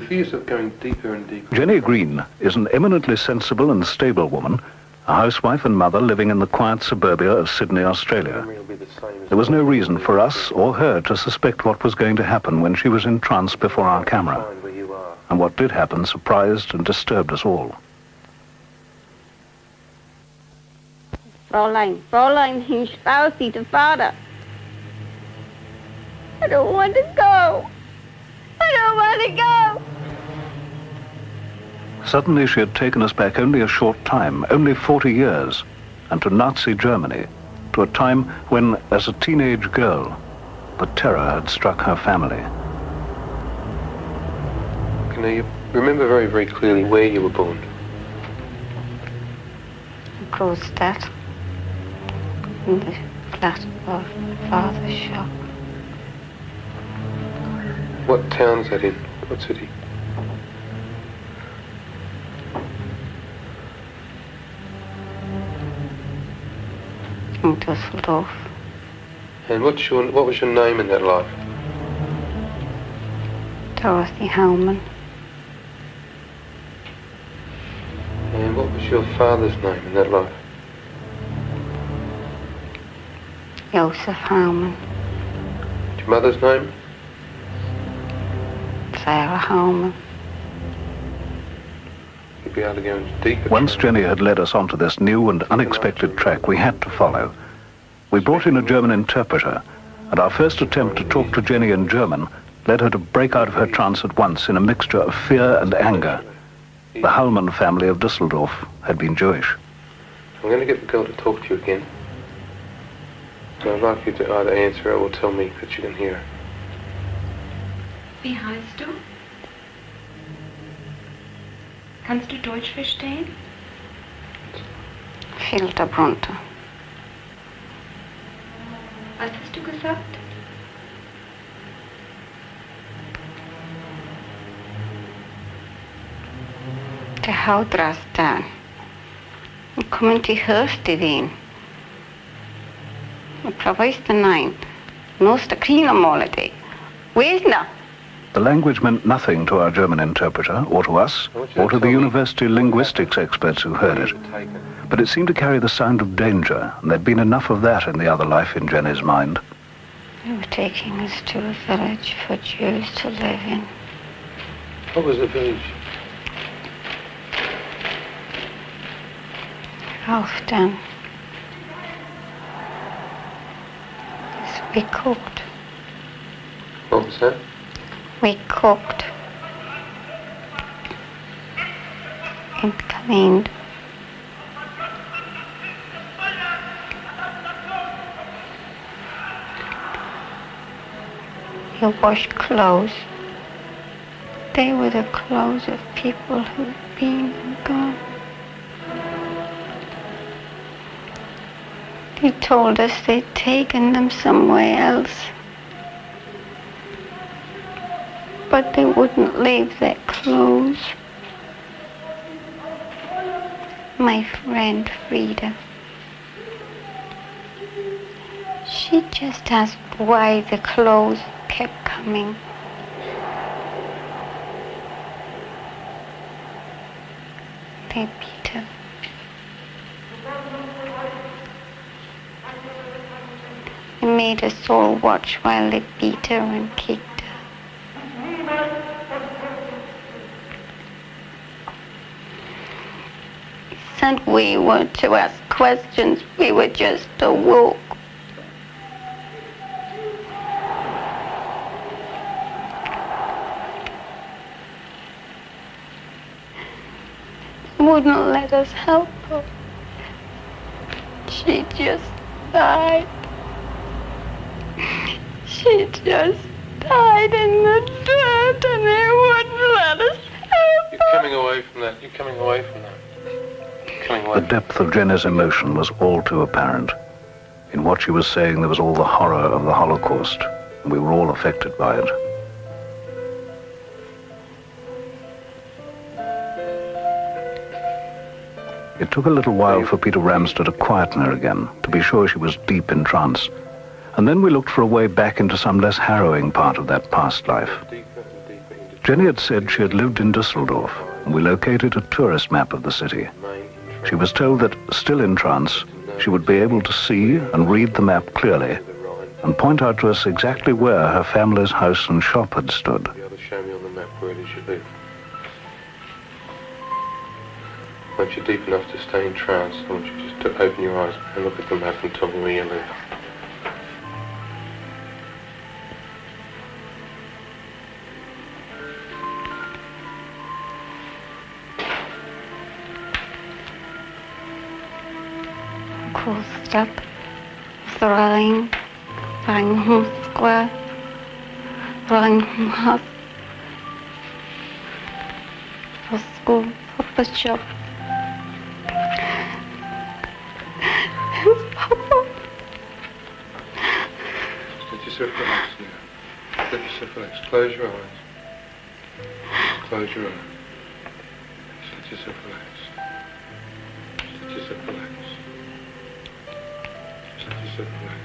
feel yourself going deeper and deeper. Jenny Green is an eminently sensible and stable woman, a housewife and mother living in the quiet suburbia of Sydney, Australia. There was no reason for us or her to suspect what was going to happen when she was in trance before our camera. And what did happen surprised and disturbed us all. Fräulein, ich brauche Sie, der Vater. I don't want to go. I don't want to go. Suddenly she had taken us back only a short time, only 40 years, and to Nazi Germany, to a time when, as a teenage girl, the terror had struck her family. Now, you remember very, very clearly where you were born. Großstadt. In the flat of father's shop. What town's that in? What city? In Düsseldorf. And what was your name in that life? Dorothy Hellman. And what was your father's name in that life? Joseph Hellman. Your mother's name? Sarah Hellman. You'd be able to go into deeper. Once Jenny had led us onto this new and unexpected track we had to follow. We brought in a German interpreter, and our first attempt to talk to Jenny in German led her to break out of her trance at once in a mixture of fear and anger. The Hellman family of Düsseldorf had been Jewish. I'm going to get the girl to talk to you again. So I'd like you to either answer her or tell me that you can hear her. Wie heißt du? Kannst du Deutsch verstehen? Filterbrunte. Was hast du gesagt? Der Hautrast da. Kommer inte hörs till din. Jag pratar inte nej. Nåsta krina målet dig. Wisna. The language meant nothing to our German interpreter, or to us, or to the university linguistics experts who heard it. But it seemed to carry the sound of danger, and there'd been enough of that in the other life in Jenny's mind. They were taking us to a village for Jews to live in. What was the village? Often. We cooked. What was that? We cooked and cleaned. We washed clothes. They were the clothes of people who'd been and gone. They told us they'd taken them somewhere else. But they wouldn't leave their clothes. My friend Frida, she just asked why the clothes kept coming. They beat her. They made us all watch while they beat her and kicked her. And we were to ask questions, we were just awoke. Wouldn't let us help her. She just died. She just died in the dirt and they wouldn't let us help her. You're coming away from that. You're coming away from that. The depth of Jenny's emotion was all too apparent. In what she was saying, there was all the horror of the Holocaust, and we were all affected by it. It took a little while for Peter Ramsder to quieten her again, to be sure she was deep in trance. And then we looked for a way back into some less harrowing part of that past life. Jenny had said she had lived in Dusseldorf, and we located a tourist map of the city. She was told that, still in trance, she would be able to see and read the map clearly and point out to us exactly where her family's house and shop had stood. Be able to show me on the map where it is you live. Once you're deep enough to stay in trance, I want you just to open your eyes and look at the map and tell me where you live. Kostad, Throwing, Rangham Square, Rangham House, for school, for the shop. Papa. Let yourself relax now. Let yourself relax. Close your eyes. Close your eyes. Just let yourself relax. Just let yourself relax. Just let yourself relax.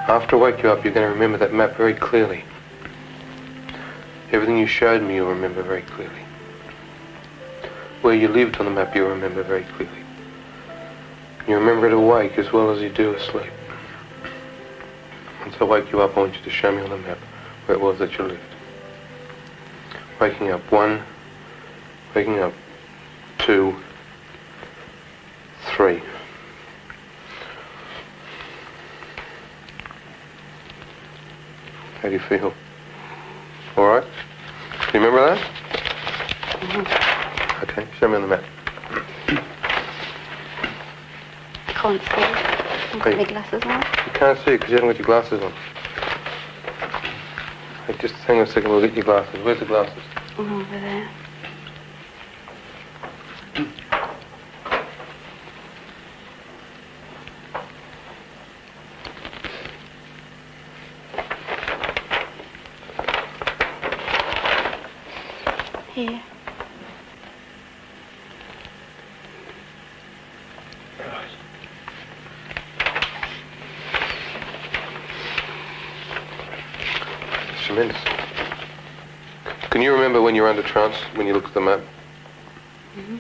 After I wake you up, you're going to remember that map very clearly. Everything you showed me, you'll remember very clearly. Where you lived on the map, you'll remember very clearly. You remember it awake as well as you do asleep. Once I wake you up, I want you to show me on the map where it was that you lived. Waking up 1, waking up 2, 3. How do you feel? All right? Do you remember that? Mm-hmm. Okay, show me on the map. I can't see. I've got my glasses on. You can't see it because you haven't got your glasses on. Hey, just hang on a second, we'll get your glasses. Where's the glasses? Over there. Here. It's tremendous. Can you remember when you were under trance, when you looked at the map? Mm-hmm.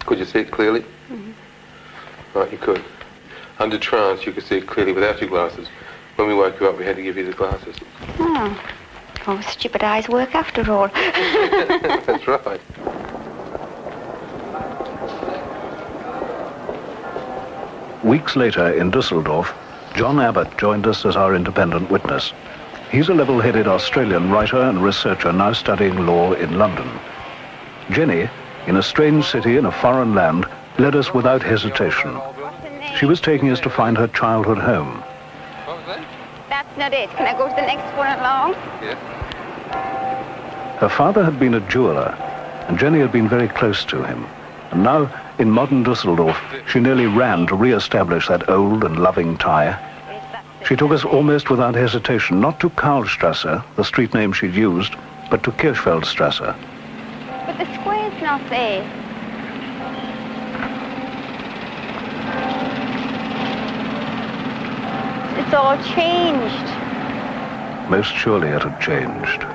Could you see it clearly? Mm-hmm. Right, you could. Under trance, you could see it clearly without your glasses. When we woke you up, we had to give you the glasses. Oh. Oh, stupid eyes work after all. That's right. Weeks later, in Dusseldorf, John Abbott joined us as our independent witness. He's a level-headed Australian writer and researcher now studying law in London. Jenny, in a strange city in a foreign land, led us without hesitation. She was taking us to find her childhood home. What was that? That's not it. Can I go to the next one along? Yeah. Her father had been a jeweler, and Jenny had been very close to him. And now, in modern Dusseldorf, she nearly ran to re-establish that old and loving tie. She took us almost without hesitation, not to Karlstrasse, the street name she'd used, but to Kirchfeldstrasse. But the square's not there. It's all changed. Most surely it had changed.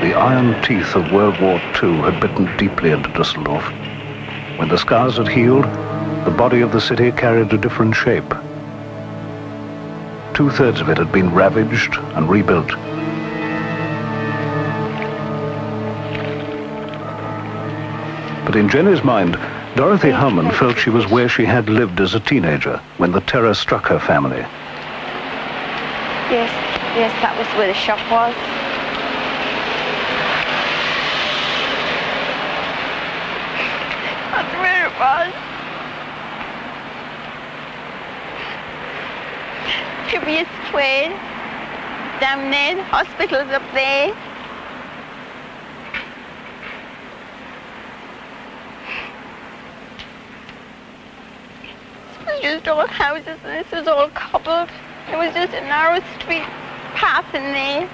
The iron teeth of World War II had bitten deeply into Dusseldorf. When the scars had healed, the body of the city carried a different shape. 2/3 of it had been ravaged and rebuilt. But in Jenny's mind, Dorothy Hellman felt she was where she had lived as a teenager when the terror struck her family. Yes, that was where the shop was. That's where it was. Could be a square. Down there, the hospital's up there. It was just all houses and this was all cobbled. It was just a narrow street path in there.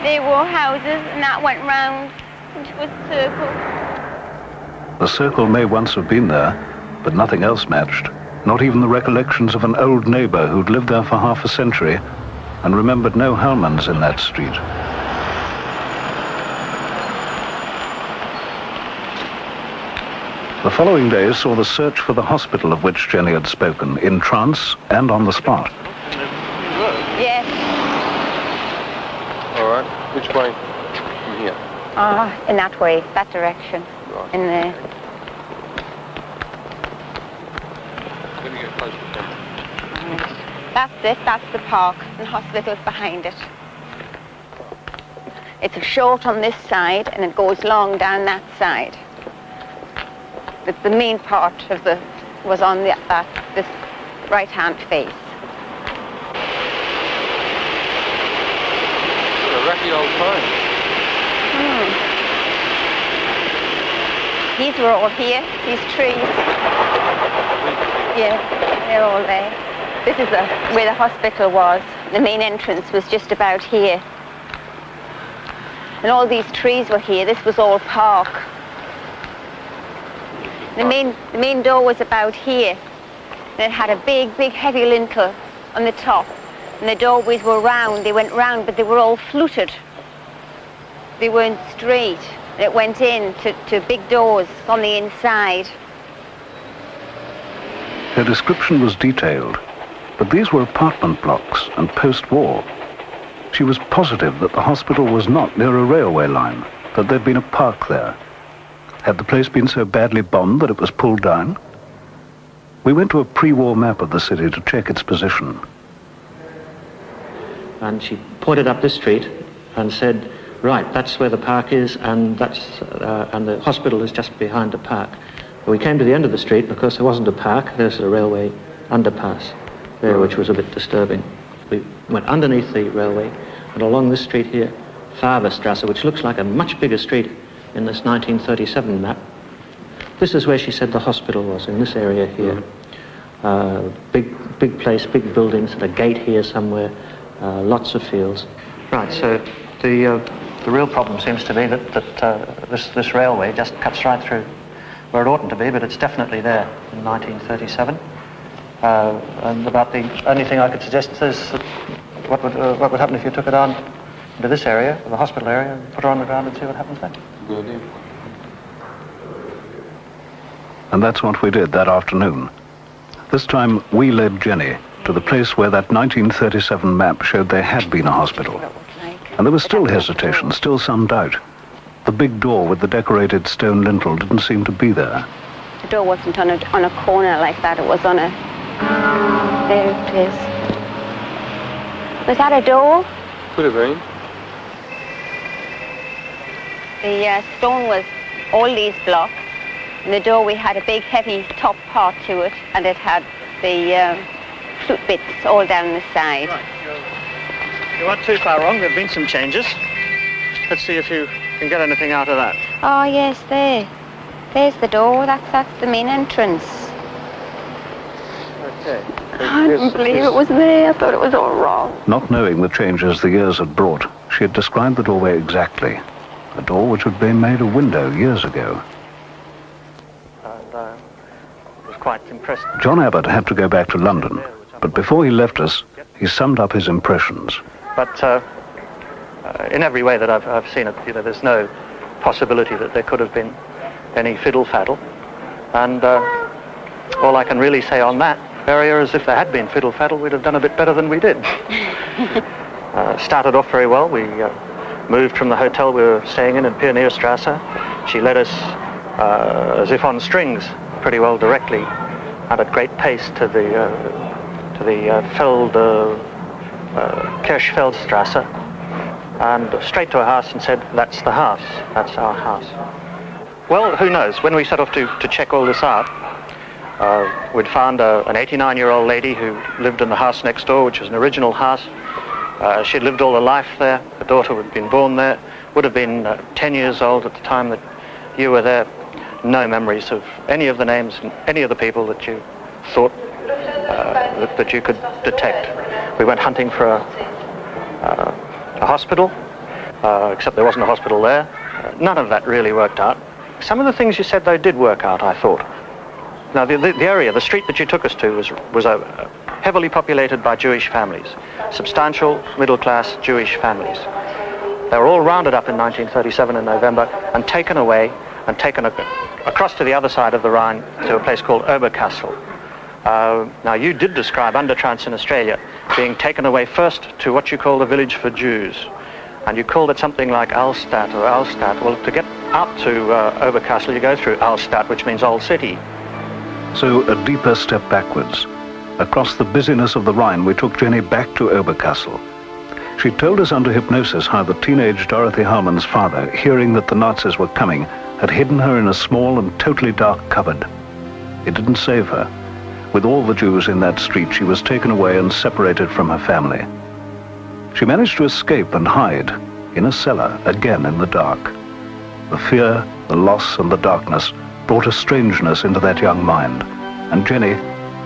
There were houses, and that went round into a circle. The circle may once have been there, but nothing else matched. Not even the recollections of an old neighbour who'd lived there for half a century and remembered no Hellmans in that street. The following days saw the search for the hospital of which Jenny had spoken, in trance and on the spot. Yes. All right. Which way? From here? In that way, that direction. Right. In there. Let me get close to them. That's it, that's the park, and hospital's behind it. It's short on this side, and it goes long down that side. The main part of was on this right-hand face. What a ratty old time. These were all here, these trees. Yeah, they're all there. This is where the hospital was. The main entrance was just about here. And all these trees were here. This was all park. The main door was about here. And it had a big, heavy lintel on the top. And the doorways were round. They went round, but they were all fluted. They weren't straight. And it went in to big doors on the inside. Her description was detailed, but these were apartment blocks and post-war. She was positive that the hospital was not near a railway line, that there'd been a park there. Had the place been so badly bombed that it was pulled down? We went to a pre-war map of the city to check its position. And she pointed up this street and said, right, that's where the park is, and and the hospital is just behind the park. We came to the end of the street, and of course there wasn't a park, there's a railway underpass there, which was a bit disturbing. We went underneath the railway, and along this street here, Faberstrasse, which looks like a much bigger street in this 1937 map. This is where she said the hospital was, in this area here. Big place, big buildings, and a gate here somewhere, lots of fields. Right, so the real problem seems to be that this railway just cuts right through where it oughtn't to be, but it's definitely there in 1937. And about the only thing I could suggest is what would happen if you took it on into this area, the hospital area, and put her on the ground and see what happens then. Good idea. And that's what we did that afternoon. This time we led Jenny to the place where that 1937 map showed there had been a hospital. And there was still hesitation, still some doubt. The big door with the decorated stone lintel didn't seem to be there. The door wasn't on a corner like that. It was on a... There it is. Was that a door? Could have been. The stone was all these blocks. And the doorway had a big, heavy top part to it, and it had the flute bits all down the side. Right, you weren't too far wrong. There have been some changes. Let's see if you can get anything out of that. Oh, yes, there. There's the door. That's the main entrance. Okay. I didn't believe it was there. I thought it was all wrong. Not knowing the changes the years had brought, she had described the doorway exactly. A door which had been made a window years ago. And I was quite impressed. John Abbott had to go back to London, but before he left us, he summed up his impressions. But in every way that I've seen it, there's no possibility that there could have been any fiddle-faddle. And all I can really say on that area is if there had been fiddle-faddle, we'd have done a bit better than we did. Started off very well. We moved from the hotel we were staying in Pionierstrasse. She led us as if on strings, pretty well directly, and at great pace to the Kirchfeldstrasse, and straight to a house and said, that's the house, that's our house. Well, who knows, when we set off to check all this out, we'd found an 89-year-old lady who lived in the house next door, which was an original house. She'd lived all her life there. Her daughter had been born there, would have been 10 years old at the time that you were there. No memories of any of the names and any of the people that you thought that you could detect. We went hunting for a hospital. except there wasn't a hospital there. None of that really worked out. Some of the things you said, though, did work out, I thought. Now, the area, the street that you took us to was heavily populated by Jewish families, substantial middle-class Jewish families. They were all rounded up in 1937 in November and taken away and taken across to the other side of the Rhine to a place called Oberkassel. Now, you did describe Undertrans in Australia being taken away first to what you call the village for Jews, and you called it something like Alstadt or Alstadt. Well, to get out to Oberkassel, you go through Alstadt, which means Old City. So a deeper step backwards. Across the busyness of the Rhine, we took Jenny back to Oberkassel. She told us under hypnosis how the teenage Dorothy Harmon's father, hearing that the Nazis were coming, had hidden her in a small and totally dark cupboard. It didn't save her. With all the Jews in that street, she was taken away and separated from her family. She managed to escape and hide in a cellar, again in the dark. The fear, the loss, and the darkness brought a strangeness into that young mind, and Jenny,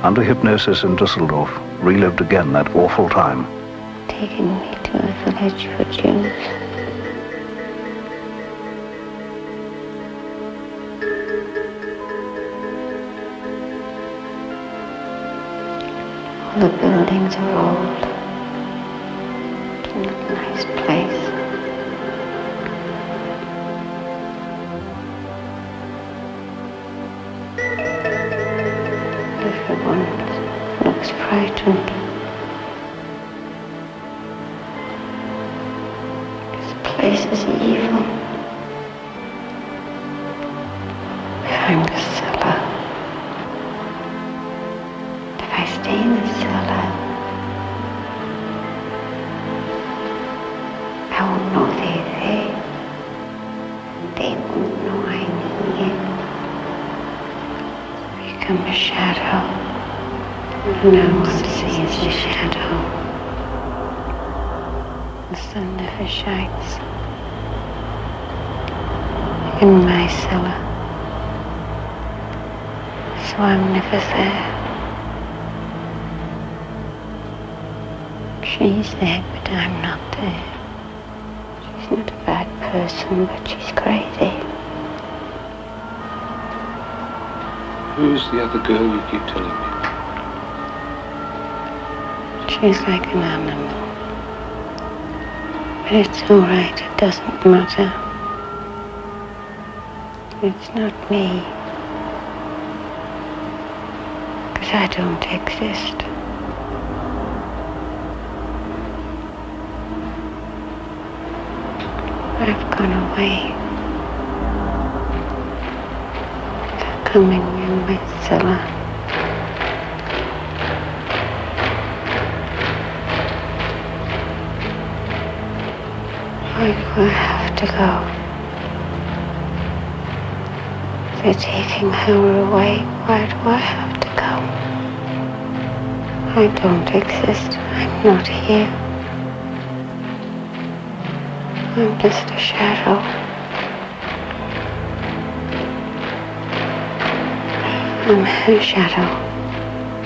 under hypnosis in Dusseldorf, relived again that awful time. Taking me to a village for Jews. All the buildings are old. It's not a nice place. Everyone looks frightened. This place is evil. Behind the cellar. If I stay in the cellar, I won't know they're there. They won't know I'm here. Become a shadow. And I want to see as a shadow. The sun never shines in my cellar, so I'm never there. She's there, but I'm not there. She's not a bad person, but she's crazy. Who's the other girl you keep telling me? She's like an animal. But it's all right, it doesn't matter. It's not me. Because I don't exist. I've gone away. They're coming in my cellar. Why do I have to go? They're taking her away. Why do I have to go? I don't exist. I'm not here. I'm just a shadow. I'm her shadow.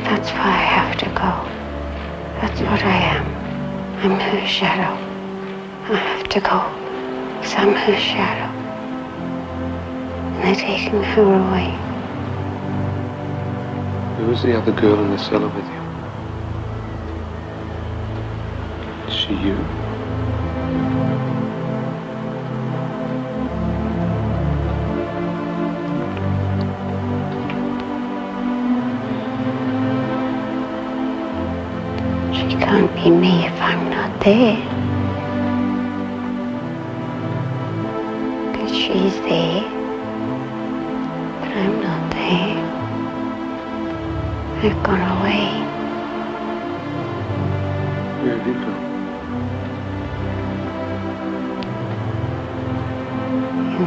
That's why I have to go. That's what I am. I'm her shadow. I have to go, because I'm her shadow. And they're taking her away. Who was the other girl in the cellar with you? Is she you? She can't be me if I'm not there. She's there, but I'm not there. I've gone away. Where have you gone?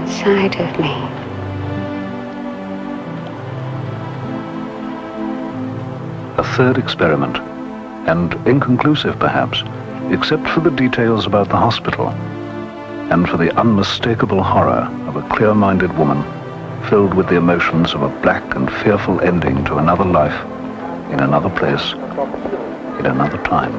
Inside of me. A third experiment, and inconclusive perhaps, except for the details about the hospital, and for the unmistakable horror of a clear-minded woman filled with the emotions of a black and fearful ending to another life, in another place, in another time.